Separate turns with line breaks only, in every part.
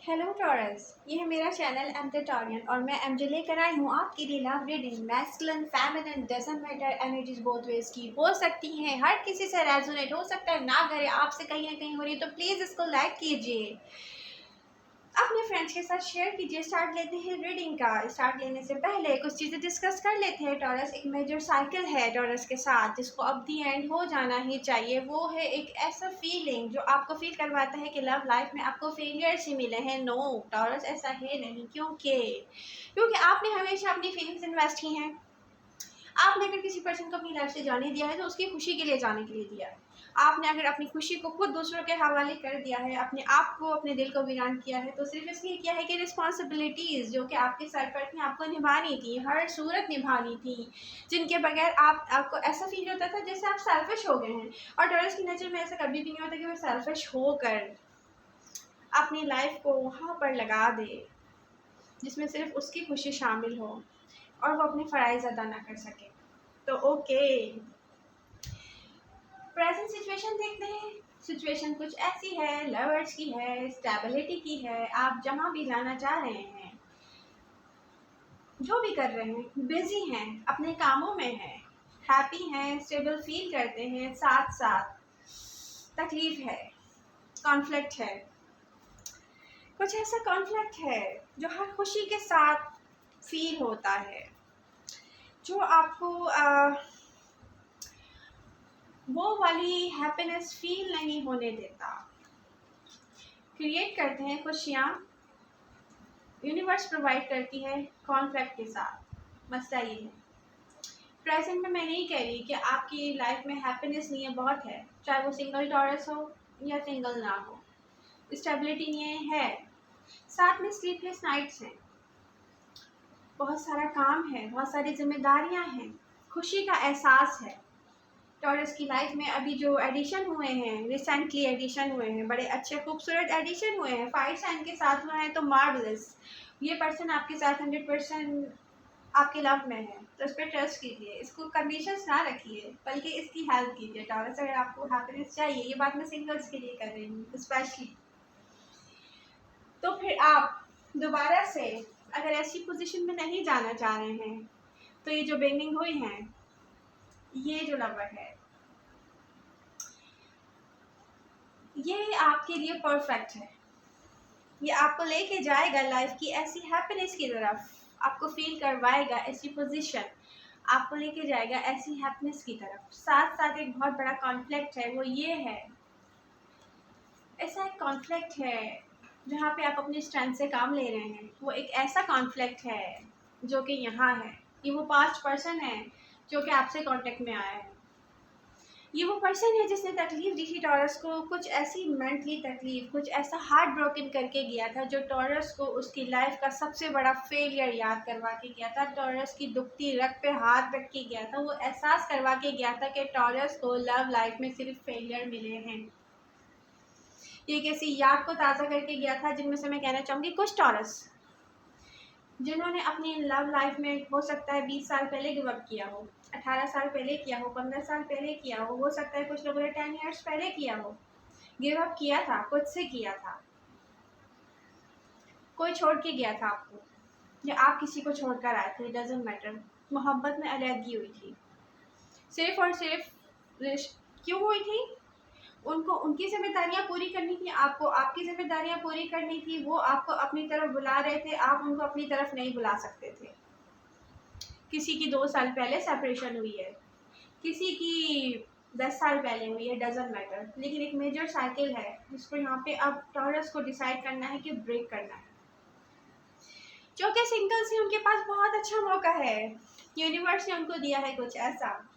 Hello taurus, ये है मेरा चैनल एमजे टॉरियन और मैं एमजे लेकर आई हूँ आपके लिए love reading. Masculine feminine doesn't matter, energies both ways की हो सकती हैं, हर किसी से रेजोनेट हो सकता है, ना करे आपसे कहीं ना कहीं हो रही है तो प्लीज़ इसको लाइक कीजिए, अपने फ्रेंड्स के साथ शेयर कीजिए। स्टार्ट लेते हैं रीडिंग का। स्टार्ट लेने से पहले कुछ चीज़ें डिस्कस कर लेते हैं। टॉरस एक मेजर साइकिल है टॉरस के साथ, जिसको अब दी एंड हो जाना ही चाहिए। वो है एक ऐसा फीलिंग जो आपको फील करवाता है कि लव लाइफ में आपको फेलियर से मिले हैं। नो टॉरस, ऐसा है नहीं। क्योंकि आपने हमेशा अपनी फीलिंग्स इन्वेस्ट की हैं। आपने अगर किसी पर्सन को अपनी लाइफ से जाने दिया है तो उसकी खुशी के लिए जाने के लिए दिया है। आपने अगर अपनी खुशी को खुद दूसरों के हवाले कर दिया है, अपने आप को, अपने दिल को वीरान किया है, तो सिर्फ इसलिए किया है कि रिस्पॉन्सिबिलिटीज़ जो कि आपके सर पर थी आपको निभानी थी, हर सूरत निभानी थी, जिनके बगैर आपको ऐसा फील होता था जैसे आप सेल्फिश हो गए हैं। और टॉरस की नज़र में ऐसा कभी भी नहीं होता कि वो सेल्फिश होकर अपनी लाइफ को वहाँ पर लगा दे जिसमें सिर्फ उसकी खुशी शामिल हो और वो अपने फ़राइज़ अदा ना कर सके। तो ओके, प्रेजेंट सिचुएशन देखते हैं। सिचुएशन कुछ ऐसी है, लवर्स की है, स्टेबिलिटी की है। आप जहाँ भी जाना चाह रहे हैं, जो भी कर रहे हैं, बिजी हैं, अपने कामों में हैं, हैप्पी हैं, स्टेबल फील करते हैं, साथ साथ तकलीफ है, कॉन्फ्लिक्ट है। कुछ ऐसा कॉन्फ्लिक्ट है जो हर खुशी के साथ फील होता है, जो आपको वो वाली हैप्पीनेस फील नहीं होने देता। क्रिएट करते हैं खुशियाँ, यूनिवर्स प्रोवाइड करती है कॉन्फ्लिक्ट के साथ। मसला ये है, प्रेजेंट में मैं नहीं कह रही कि आपकी लाइफ में हैप्पीनेस नहीं है, बहुत है, चाहे वो सिंगल टॉरस हो या सिंगल ना हो। स्टेबिलिटी नहीं है, साथ में स्लीपलेस नाइट्स हैं, बहुत सारा काम है, बहुत सारी जिम्मेदारियां हैं, खुशी का एहसास है। टॉरस की लाइफ में अभी जो एडिशन हुए हैं, रिसेंटली एडिशन हुए हैं, बड़े अच्छे खूबसूरत एडिशन हुए हैं, 5 साइन के साथ हुए हैं, तो मार्वलस। ये पर्सन आपके साथ 100% आपके लव में है, तो इस पर ट्रस्ट कीजिए, इसको कंडीशंस ना रखिए, बल्कि इसकी हेल्प कीजिए। टॉरस, अगर आपको हैप्पीनेस चाहिए, ये बात मैं सिंगल्स के लिए कर रही हूँ स्पेशली, तो फिर आप दोबारा से अगर ऐसी पोजीशन में नहीं जाना चाह रहे हैं, तो ये जो बेंडिंग हुई है, ये जो लवर है, ये आपके लिए परफेक्ट है। ये आपको लेके जाएगा लाइफ की ऐसी हैप्पीनेस की तरफ, आपको फील करवाएगा ऐसी पोजीशन, आपको लेके जाएगा ऐसी हैप्पीनेस की तरफ। साथ साथ एक बहुत बड़ा कॉन्फ्लिक्ट है, वो ये है, ऐसा एक कॉन्फ्लिक्ट है जहाँ पे आप अपनी स्ट्रेंथ से काम ले रहे हैं। वो एक ऐसा कॉन्फ्लिक्ट है जो कि यहाँ है। ये वो पास्ट पर्सन है जो कि आपसे कांटेक्ट में आया है। ये वो पर्सन है जिसने तकलीफ दी थी टॉरस को, कुछ ऐसी मेंटली तकलीफ, कुछ ऐसा हार्ट ब्रोकन करके गया था जो टॉरस को उसकी लाइफ का सबसे बड़ा फेलियर याद करवा के गया था। टॉरस की दुखती रग पे हाथ रख के गया था, वो एहसास करवा के गया था कि टॉरस को लव लाइफ में सिर्फ फेलियर मिले हैं। ये किसी याद को ताज़ा करके गया था, जिनमें से मैं कहना चाहूँगी कुछ टॉरस जिन्होंने अपनी लव लाइफ में हो सकता है 20 साल पहले गिव अप किया हो, 18 साल पहले किया हो, 15 साल पहले किया हो सकता है कुछ लोगों ने 10 ईयर्स पहले किया हो। गिव अप किया था, खुद से किया था, कोई छोड़ के गया था आपको, या आप किसी को छोड़कर आए थे, डजेंट मैटर। मोहब्बत में अलहदगी हुई थी, सिर्फ और सिर्फ क्यों हुई थी? उनको उनकी जिम्मेदारियां पूरी करनी थी, आपको आपकी जिम्मेदारियां पूरी करनी थी। वो आपको अपनी तरफ बुला रहे थे, आप उनको अपनी तरफ नहीं बुला सकते थे। किसी की 2 साल पहले सेपरेशन हुई है, किसी की 10 साल पहले हुई है, डजेंट मैटर, लेकिन एक मेजर साइकिल है जिसको यहाँ पे अब टॉरस को डिसाइड करना है कि ब्रेक करना है। जो कि सिंगल्स हैं, उनके पास बहुत अच्छा मौका है, यूनिवर्स ने उनको दिया है कुछ ऐसा।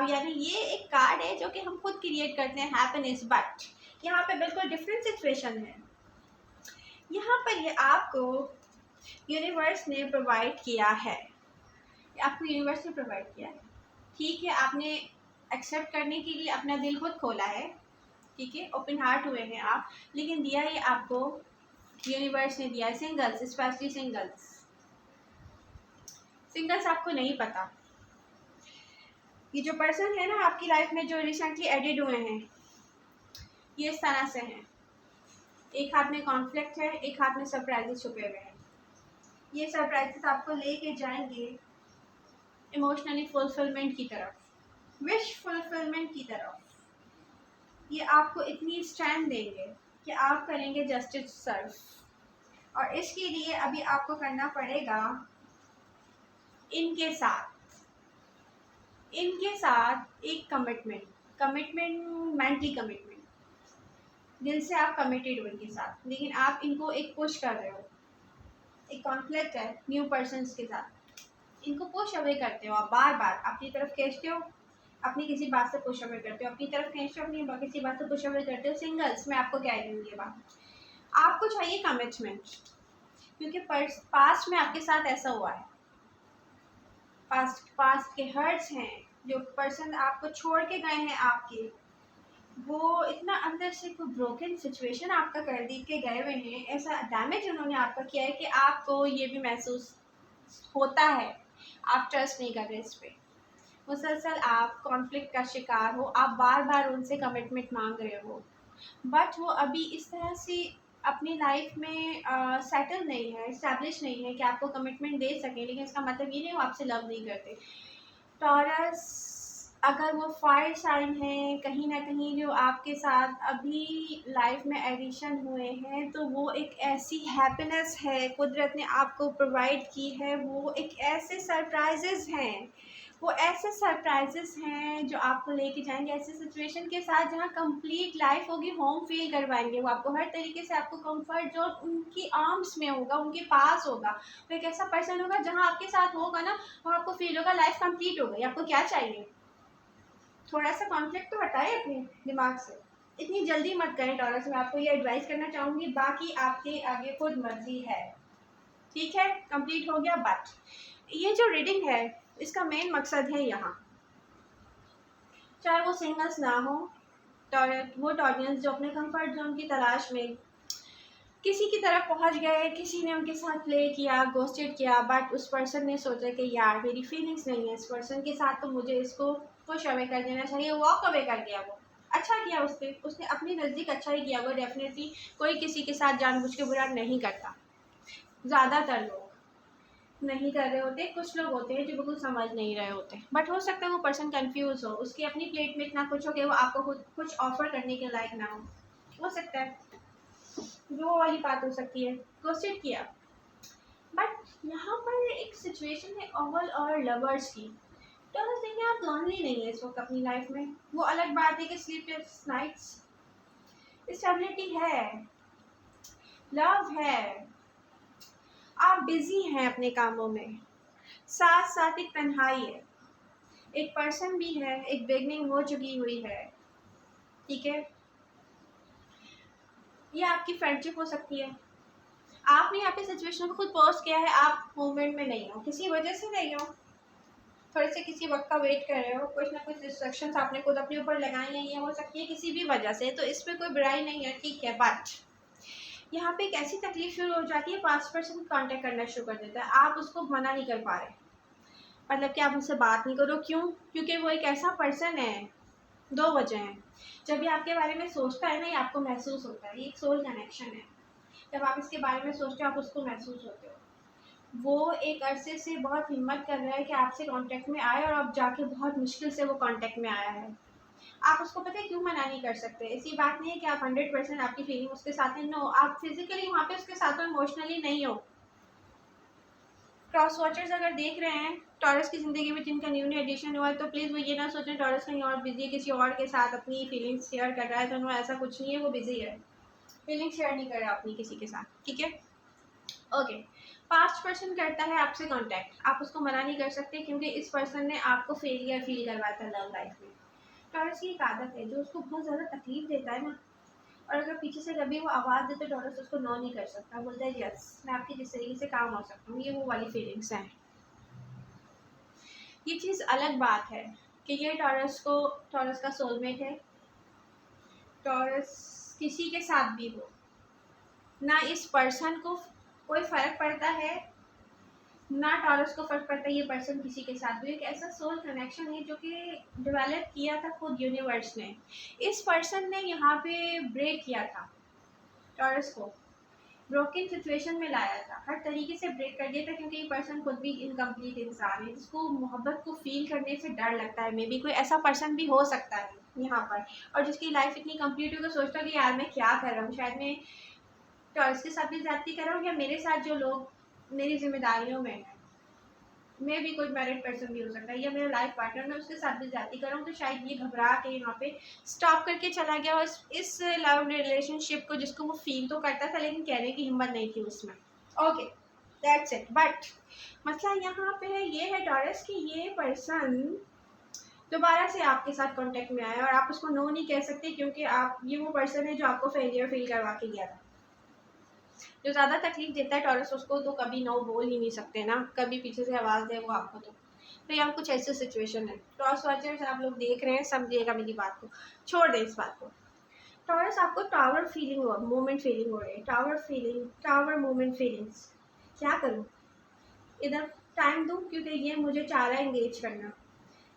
यानी ये एक कार्ड है जो कि हम खुद क्रिएट करते हैं, हैप्पीनेस। बट यहाँ पे बिल्कुल डिफरेंट सिचुएशन है। यहाँ पर ये आपको यूनिवर्स ने प्रोवाइड किया है, आपको यूनिवर्स ने प्रोवाइड किया है, ठीक है। आपने एक्सेप्ट करने के लिए अपना दिल खुद खोला है, ठीक है, ओपन हार्ट हुए हैं आप, लेकिन दिया ये आपको यूनिवर्स ने दिया है सिंगल्स, स्पेशली सिंगल्स। सिंगल्स आपको नहीं पता, ये जो पर्सन है ना आपकी लाइफ में जो रिसेंटली एडिड हुए हैं, ये इस तरह से हैं। एक हाथ में कॉन्फ्लिक्ट है, एक हाथ में सरप्राइजेस छुपे हुए हैं। ये सरप्राइजेस आपको लेके जाएंगे इमोशनली फुलफिलमेंट की तरफ, विश फुलफिलमेंट की तरफ। ये आपको इतनी स्ट्रेंथ देंगे कि आप करेंगे जस्टिस सर्व। और इसके लिए अभी आपको करना पड़ेगा इनके साथ एक कमिटमेंट, मेंटली कमिटमेंट। दिल से आप कमिटेड हो इनके साथ, लेकिन आप इनको एक पुश कर रहे हो। एक कॉन्फ्लिक्ट है न्यू पर्सन्स के साथ, इनको पुश अवे करते हो आप, बार बार अपनी तरफ खींचते हो, अपनी किसी बात से पुश अवे करते हो, अपनी तरफ खींचते हो, अपनी किसी बात से पुश अवे करते हो। सिंगल्स में आपको क्या है ये बात, आपको चाहिए कमिटमेंट, क्योंकि पास्ट में आपके साथ ऐसा हुआ है। पास्ट के हर्ट्स हैं, जो पर्सन आपको छोड़ के गए हैं आपके, वो इतना अंदर से कोई ब्रोकन सिचुएशन आपका कर दी के गए हुए हैं, ऐसा डैमेज उन्होंने आपका किया है कि आपको ये भी महसूस होता है। आप ट्रस्ट नहीं कर रहे इस पर, मुसलसल आप कॉन्फ्लिक्ट का शिकार हो, आप बार बार उनसे कमिटमेंट मांग रहे हो, बट वो अभी इस तरह से अपनी लाइफ में सेटल नहीं है, इस्टेब्लिश नहीं है कि आपको कमिटमेंट दे सकें। लेकिन इसका मतलब ये नहीं वो आपसे लव नहीं करते। टॉरस अगर वो फायर साइन है, कहीं ना कहीं जो आपके साथ अभी लाइफ में एडिशन हुए हैं, तो वो एक ऐसी हैप्पीनेस है कुदरत ने आपको प्रोवाइड की है, वो एक ऐसे सरप्राइजेस हैं, वो ऐसे सरप्राइजेस हैं जो आपको लेके जाएंगे ऐसे सिचुएशन के साथ जहाँ कंप्लीट लाइफ होगी, होम फील करवाएंगे। वो आपको हर तरीके से, आपको कंफर्ट जोन उनकी आर्म्स में होगा, उनके पास होगा। वो एक ऐसा पर्सन होगा जहाँ आपके साथ होगा ना, वो आपको फील होगा लाइफ कंप्लीट हो गई। आपको क्या चाहिए, थोड़ा सा कॉन्फ्लिक्ट तो हटाए अपने दिमाग से, इतनी जल्दी मत करें टॉरस। मैं आपको ये एडवाइस करना चाहूँगी, बाकी आपके आगे खुद मर्जी है। ठीक है, कंप्लीट हो गया। बट ये जो रीडिंग है इसका मेन मकसद है यहाँ, चाहे वो सिंगल्स ना हो, वो टॉरियंस जो अपने कंफर्ट जोन की तलाश में किसी की तरफ पहुंच गए, किसी ने उनके साथ प्ले किया, गोस्टेड किया, बट उस पर्सन ने सोचा कि यार मेरी फीलिंग्स नहीं है इस पर्सन के साथ, तो मुझे इसको पुश अवे कर देना चाहिए। वॉक अवे कर गया, वो अच्छा किया, उसने अपने नज़दीक अच्छा ही किया। वो डेफिनेटली कोई किसी के साथ जानबूझ के बुरा नहीं करता, ज़्यादातर लोग नहीं कर रहे होते, कुछ लोग होते हैं जो बिल्कुल समझ नहीं रहे होते। बट हो सकता है वो पर्सन कंफ्यूज हो, उसकी अपनी प्लेट में इतना कुछ हो कि वो आपको खुद कुछ ऑफर करने के लायक ना हो सकता है, वो वाली बात हो सकती है। क्वेश्चन किया, बट यहाँ पर एक सिचुएशन है ओवल और लवर्स की। तो देखिए आप लॉनली नहीं है इस वक्त अपनी लाइफ में, वो अलग बात है कि स्लीपलेस नाइट्स, स्टेबिलिटी है, लव है, आप बिजी हैं अपने कामों में, साथ साथ एक तन्हाई है, एक पर्सन भी है, एक बिगनिंग हो चुकी हुई है। ठीक है, ये आपकी फ्रेंडशिप हो सकती है, आपने यहाँ पे सिचुएशन को खुद पॉज किया है, आप मूवमेंट में नहीं हो, किसी वजह से नहीं हो, थोड़े से किसी वक्त का वेट कर रहे हो, कुछ ना कुछ रिस्ट्रिक्शंस आपने खुद अपने ऊपर लगाई हैं, ये हो सकती है किसी भी वजह से, तो इसमें कोई बुराई नहीं है। ठीक है, बट यहाँ पे एक ऐसी तकलीफ शुरू हो जाती है, 5% कांटेक्ट करना शुरू कर देता है, आप उसको मना नहीं कर पा रहे, मतलब कि आप मुझसे बात नहीं करो। क्यों? क्योंकि वो एक ऐसा पर्सन है, दो वजह हैं। जब ये आपके बारे में सोचता है ना, ये आपको महसूस होता है, ये एक सोल कनेक्शन है। जब आप इसके बारे में सोचते हो, आप उसको महसूस होते हो। वो एक अरसे से बहुत हिम्मत कर रहा है कि आपसे कांटेक्ट में आए, और अब जाके बहुत मुश्किल से वो कांटेक्ट में आया है। आप उसको पता है क्यों मना नहीं कर सकते? ऐसी बात नहीं है कि आप 100% आपकी फीलिंग उसके साथ है, नो, आप फिजिकली वहाँ पे उसके साथ हो, इमोशनली नहीं हो। क्रॉस वॉचर्स अगर देख रहे हैं टॉरस की ज़िंदगी में जिनका न्यू एडिशन हुआ है, तो प्लीज़ वो ये ना सोचें टॉरस कहीं और बिजी है, किसी और के साथ अपनी फीलिंग्स शेयर कर रहा है, तो नो, ऐसा कुछ नहीं है, वो बिजी है, फीलिंग शेयर नहीं कर रहा अपनी किसी के साथ। ठीक है, ओके। 5% करता है आपसे कांटेक्ट, आप उसको मना नहीं कर सकते, क्योंकि इस पर्सन ने आपको फेलियर फील करवाया था लव लाइफ में। टॉरस की एक आदत है, जो उसको बहुत ज़्यादा तकलीफ देता है ना, और अगर पीछे से कभी वो आवाज़ दे तो टॉरस उसको नो नहीं कर सकता, बोलता है यस मैं आपकी जिस तरीके से काम हो सकता हूँ। ये वो वाली फीलिंग्स हैं। ये चीज़ अलग बात है कि ये टॉरस का सोलमेट है। टॉरस किसी के साथ भी हो ना, इस पर्सन को कोई फ़र्क पड़ता है, ना टॉरस को फ़र्क पड़ता है ये पर्सन किसी के साथ भी। एक ऐसा सोल कनेक्शन है जो कि डेवलप किया था खुद यूनिवर्स ने। इस पर्सन ने यहाँ पे ब्रेक किया था टॉरस को ब्रोकन सिचुएशन में लाया था, हर तरीके से ब्रेक कर दिया था, क्योंकि ये पर्सन खुद भी इनकम्प्लीट इंसान है जिसको मोहब्बत को फील करने से डर लगता है। मे बी कोई ऐसा पर्सन भी हो सकता है यहाँ पर, और जिसकी लाइफ इतनी कंप्लीट हो तो सोचता है कि यार मैं क्या कर रहा हूँ, शायद मैं टॉरस के साथ भी ज्यादती कर रहा हूँ, या मेरे साथ जो लोग मेरी जिम्मेदारियों में हैं, मैं भी कोई मैरिड पर्सन भी हो सकता है, या मेरा लाइफ पार्टनर, मैं उसके साथ भी ज्यादती कर रहा हूँ। तो शायद ये घबरा के यहाँ पे स्टॉप करके चला गया, और इस लव रिलेशनशिप को जिसको वो फील तो करता था लेकिन कहने की हिम्मत नहीं थी उसमें। Okay, that's it. बट मसला यहाँ पे है ये है टॉरस कि ये पर्सन दोबारा से आपके साथ कांटेक्ट में आया, और आप उसको नो नहीं कह सकते, क्योंकि आप ये वो पर्सन है जो आपको फेलियर फील करवा के गया था। जो ज़्यादा तकलीफ देता है टॉरस, उसको तो कभी नो बोल ही नहीं सकते ना, कभी पीछे से आवाज़ दे वो आपको। तो यहाँ कुछ ऐसी सिचुएशन है। टॉरस वॉचर्स आप लोग देख रहे हैं, समझिएगा मेरी बात को, छोड़ दें इस बात को। टॉरस आपको टावर फीलिंग हो, मोमेंट फीलिंग हो रही है, tower feeling, tower moment feelings. क्या करूँ, इधर टाइम दूँ क्योंकि ये मुझे चाह रहा है इंगेज करना,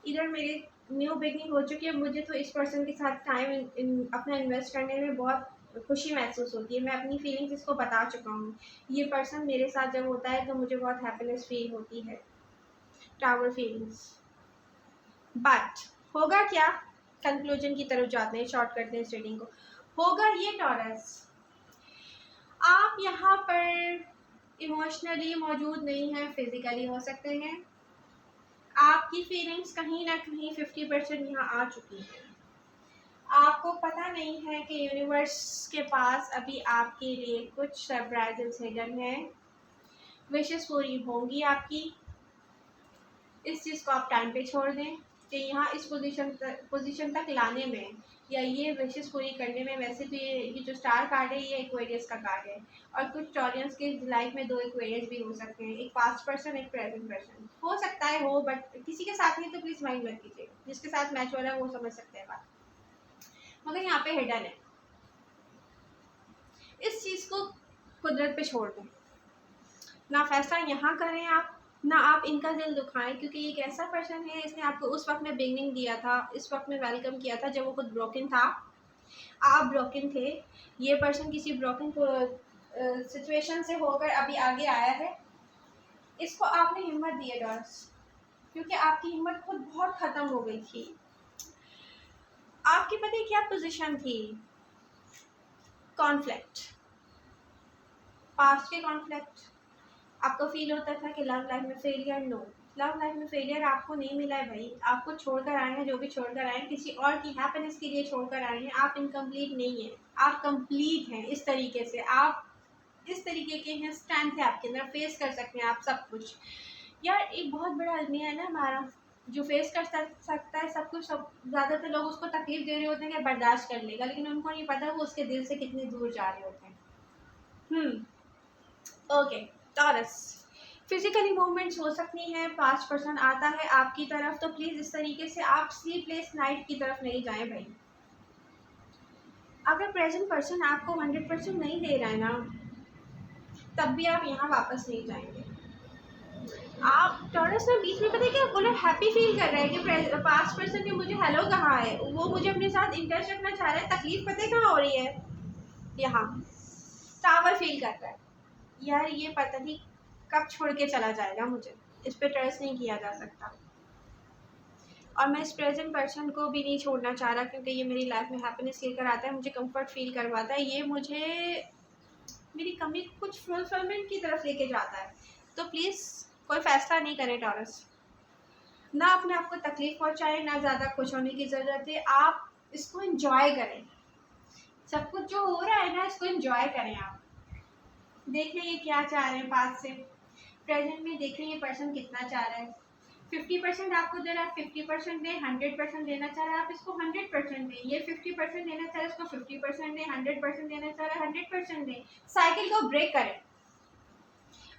इधर मेरी न्यू बिगनिंग हो चुकी है, मुझे तो इस पर्सन के साथ टाइम अपना इन्वेस्ट करने में बहुत खुशी महसूस होती है, मैं अपनी फीलिंग्स इसको बता चुका हूँ, ये पर्सन मेरे साथ जब होता है तो मुझे बहुत हैप्पीनेस फील होती है, टावर फीलिंग्स। बट होगा क्या, कंक्लूजन की तरफ जाते हैं, शॉर्ट करते हैं स्टडी को। होगा ये टॉरस, आप यहाँ पर इमोशनली मौजूद नहीं हैं, फिजिकली हो सकते हैं, आपकी फीलिंग्स कहीं ना कहीं 50% यहाँ आ चुकी है, आपको पता नहीं है कि यूनिवर्स के पास अभी आपके लिए कुछ सरप्राइजेस हिडन है, विशेस पूरी होंगी आपकी। इस चीज़ को आप टाइम पे छोड़ दें कि यहाँ इस पोजीशन तक लाने में या ये विशेस पूरी करने में, वैसे तो ये जो स्टार कार्ड है ये एक्वेरियस का कार्ड है, और कुछ टॉरियंस के लाइफ में 2 एक्वेरियस भी हो सकते हैं, एक पास्ट पर्सन एक प्रेजेंट पर्सन हो सकता है हो, बट किसी के साथ नहीं तो प्लीज़ माइंड मत कीजिए, जिसके साथ मैच हो रहा है वो समझ सकते हैं बात, मगर यहाँ पे हिडन है। इस चीज़ को कुदरत पे छोड़ दें, ना फैसला यहाँ करें आप, ना आप इनका दिल दुखाएं, क्योंकि ये एक ऐसा पर्सन है, इसने आपको उस वक्त में बिगनिंग दिया था, इस वक्त में वेलकम किया था जब वो खुद ब्रोकन था, आप ब्रोकन थे, ये पर्सन किसी ब्रोकन सिचुएशन से होकर अभी आगे आया है, इसको आपने हिम्मत दी है डॉर्स, क्योंकि आपकी हिम्मत खुद बहुत ख़त्म हो गई थी। आपकी पता है क्या पोजीशन थी, कॉन्फ्लिक्ट, पास्ट के कॉन्फ्लिक्ट, आपको फील होता था कि लव लाइफ में फेलियर, नो, लव लाइफ में फेलियर आपको नहीं मिला है भाई, आपको छोड़कर आए हैं, जो भी छोड़कर आए हैं किसी और की हैप्पीनेस के लिए छोड़कर आए हैं, आप इनकम्प्लीट नहीं हैं, आप कंप्लीट हैं, इस तरीके से आप इस तरीके के हैं, स्ट्रेंथ है आपके अंदर, फेस कर सकते हैं आप सब कुछ। यार एक बहुत बड़ा अलमिया है ना हमारा, जो फेस कर सकता है सब कुछ, सब ज़्यादातर लोग उसको तकलीफ दे रहे होते हैं कि बर्दाश्त कर लेगा, लेकिन उनको नहीं पता वो उसके दिल से कितनी दूर जा रहे होते हैं। ओके टॉरस, फिजिकली मूवमेंट्स हो सकती हैं, पास्ट पर्सन आता है आपकी तरफ, तो प्लीज़ इस तरीके से आप स्लीपलेस नाइट की तरफ नहीं जाएं भाई। अगर प्रेजेंट पर्सन आपको 100% नहीं दे रहा है ना, तब भी आप यहाँ वापस नहीं जाएंगे। आप टॉरस में बीच में पता है क्या बोला, हैप्पी फील कर रहा है कि पास्ट पर्सन ने मुझे हेलो कहा है, वो मुझे अपने साथ इन टच रखना चाह रहा है, तकलीफ पता है कहाँ हो रही है, यहाँ टावर फील कर रहा है, यार ये पता नहीं कब छोड़ के चला जाएगा मुझे, इस पर ट्रस्ट नहीं किया जा सकता, और मैं इस प्रेजेंट पर्सन को भी नहीं छोड़ना चाह रहा, क्योंकि ये मेरी लाइफ में हैप्पीनेस लेकर आता है, मुझे कंफर्ट फील करवाता है, ये मुझे मेरी कमी कुछ फुलफिलमेंट की तरफ लेके जाता है। तो प्लीज़ कोई फैसला नहीं करें टॉरस, ना अपने आप को तकलीफ पहुँचाएं, ना ज़्यादा खुश होने की ज़रूरत है, आप इसको एंजॉय करें, सब कुछ जो हो रहा है ना इसको एंजॉय करें, आप देख लें ये क्या चाह रहे हैं, पास से प्रेजेंट में देख लें ये पर्सन कितना चाह रहा है, 50% आपको दे रहा है, 50% दें, 100% देना चाह रहा है आप इसको 100% दें, ये 50% देना चाह रहा है इसको 50% दें, 100% देना चाह रहा है 100% दें, साइकिल को ब्रेक करें।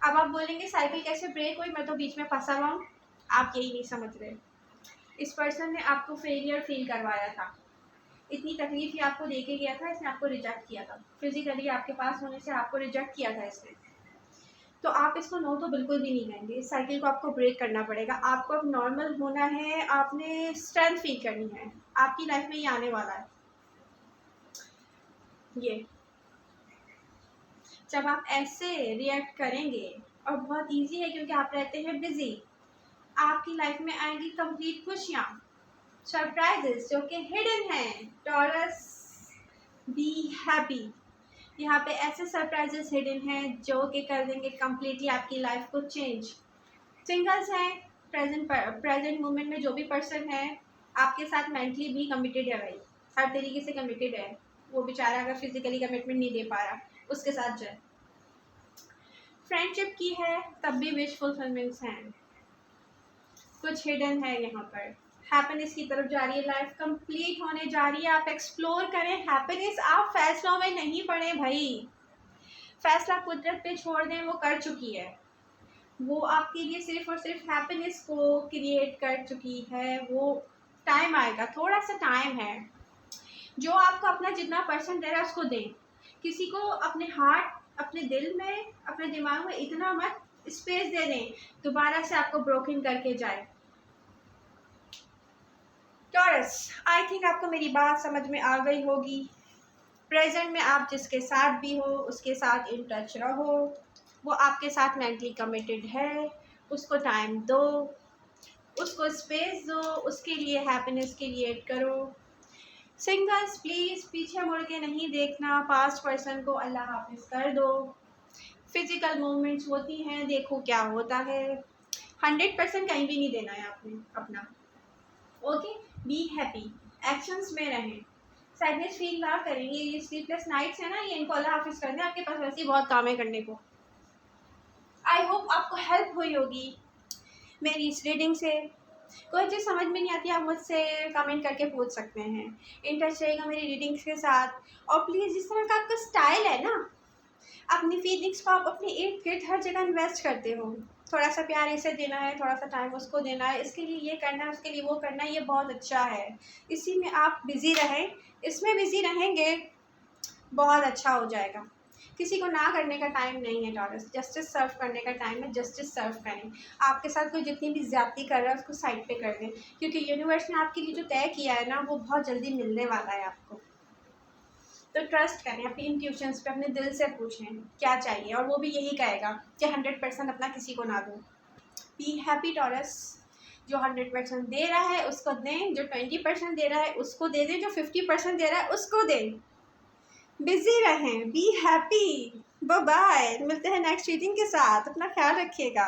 अब आप बोलेंगे साइकिल कैसे ब्रेक हुई, मैं तो बीच में फंसा हुआ हूँ, आप यही नहीं समझ रहे, इस पर्सन ने आपको फेलियर फील करवाया था, इतनी तकलीफ ही आपको दे के गया था, इसने आपको रिजेक्ट किया था, फिजिकली आपके पास होने से आपको रिजेक्ट किया था इसने, तो आप इसको नो तो बिल्कुल भी नहीं कहेंगे, इस साइकिल को आपको ब्रेक करना पड़ेगा, आपको अब नॉर्मल होना है, आपने स्ट्रेंथ फील करनी है, आपकी लाइफ में ये आने वाला है, ये जब आप ऐसे रिएक्ट करेंगे, और बहुत इजी है क्योंकि आप रहते हैं बिजी, आपकी लाइफ में आएंगी कंप्लीट खुशियाँ, सरप्राइजेस जो कि हिडन हैं। Taurus, be happy. यहाँ पे ऐसे सरप्राइजेस हिडन हैं जो कि कर देंगे कम्प्लीटली आपकी लाइफ को चेंज। सिंगल्स हैं, प्रेजेंट मोमेंट में जो भी पर्सन है आपके साथ मेंटली भी कमिटेड है भाई, हर तरीके से कमिटेड है। वो बेचारा अगर फिजिकली कमिटमेंट नहीं दे पा रहा, उसके साथ जाए। फ्रेंडशिप की है तब भी विश फुलफिलमेंट्स हैं, कुछ हिडन है यहाँ पर। हैप्पीनेस की तरफ जा रही है, लाइफ कंप्लीट होने जा रही है। आप एक्सप्लोर करें हैप्पीनेस, आप फैसलों में नहीं पड़े भाई। फैसला कुदरत पे छोड़ दें, वो कर चुकी है। वो आपके लिए सिर्फ और सिर्फ हैप्पीनेस को क्रिएट कर चुकी है। वो टाइम आएगा, थोड़ा सा टाइम है। जो आपको अपना जितना पर्सन दे रहा है उसको दें। किसी को अपने हार्ट, अपने दिल में, अपने दिमाग में इतना मत स्पेस दे दें दोबारा से आपको ब्रोकन करके जाए। टॉरस, आई थिंक आपको मेरी बात समझ में आ गई होगी। प्रेजेंट में आप जिसके साथ भी हो उसके साथ इन टच रहो। वो आपके साथ मेंटली कमिटेड है, उसको टाइम दो, उसको स्पेस दो, उसके लिए हैप्पीनेस क्रिएट करो। सिंगल्स प्लीज़ पीछे मुड़ के नहीं देखना, पास्ट पर्सन को अल्लाह हाफिज़ कर दो। फिजिकल मूवमेंट्स होती हैं, देखो क्या होता है। 100% कहीं भी नहीं देना है आपने अपना। ओके, बी हैप्पी, एक्शंस में रहें, सैडनेस फील ना करें। ये स्लीपलेस नाइट्स है ना, ये इनको अल्लाह हाफिज़ कर दें। आपके पास वैसे ही बहुत काम है करने को। आई होप आपको हेल्प हुई होगी मेरी इस रीडिंग से। कोई चीज़ समझ में नहीं आती आप मुझसे कमेंट करके पूछ सकते हैं। इंटरेस्ट रहेगा मेरी रीडिंग्स के साथ। और प्लीज़ जिस तरह का आपका स्टाइल है ना, अपनी फीलिंग्स को आप अपने इर्द गिर्द हर जगह इन्वेस्ट करते हो। थोड़ा सा प्यार इसे देना है, थोड़ा सा टाइम उसको देना है, इसके लिए ये करना है, उसके लिए वो करना है, ये बहुत अच्छा है। इसी में आप बिज़ी रहें, इसमें बिज़ी रहेंगे, बहुत अच्छा हो जाएगा। किसी को ना करने का टाइम नहीं है टॉरस, जस्टिस सर्व करने का टाइम है। जस्टिस सर्व करें। आपके साथ कोई जितनी भी ज़्यादती कर रहा है उसको साइड पे कर दें, क्योंकि यूनिवर्स ने आपके लिए जो तय किया है ना वो बहुत जल्दी मिलने वाला है आपको। तो ट्रस्ट करें अपनी इंट्यूशंस पे, अपने दिल से पूछें क्या चाहिए और वो भी यही कहेगा कि 100% अपना किसी को ना दो। बी हैप्पी टॉरस, जो 100% दे रहा है उसको दें, जो 20% दे रहा है उसको दे दें, जो 50% दे रहा है उसको दें। बिजी रहें, बी हैप्पी। बाय बाय, मिलते हैं नेक्स्ट रीडिंग के साथ, अपना ख्याल रखिएगा।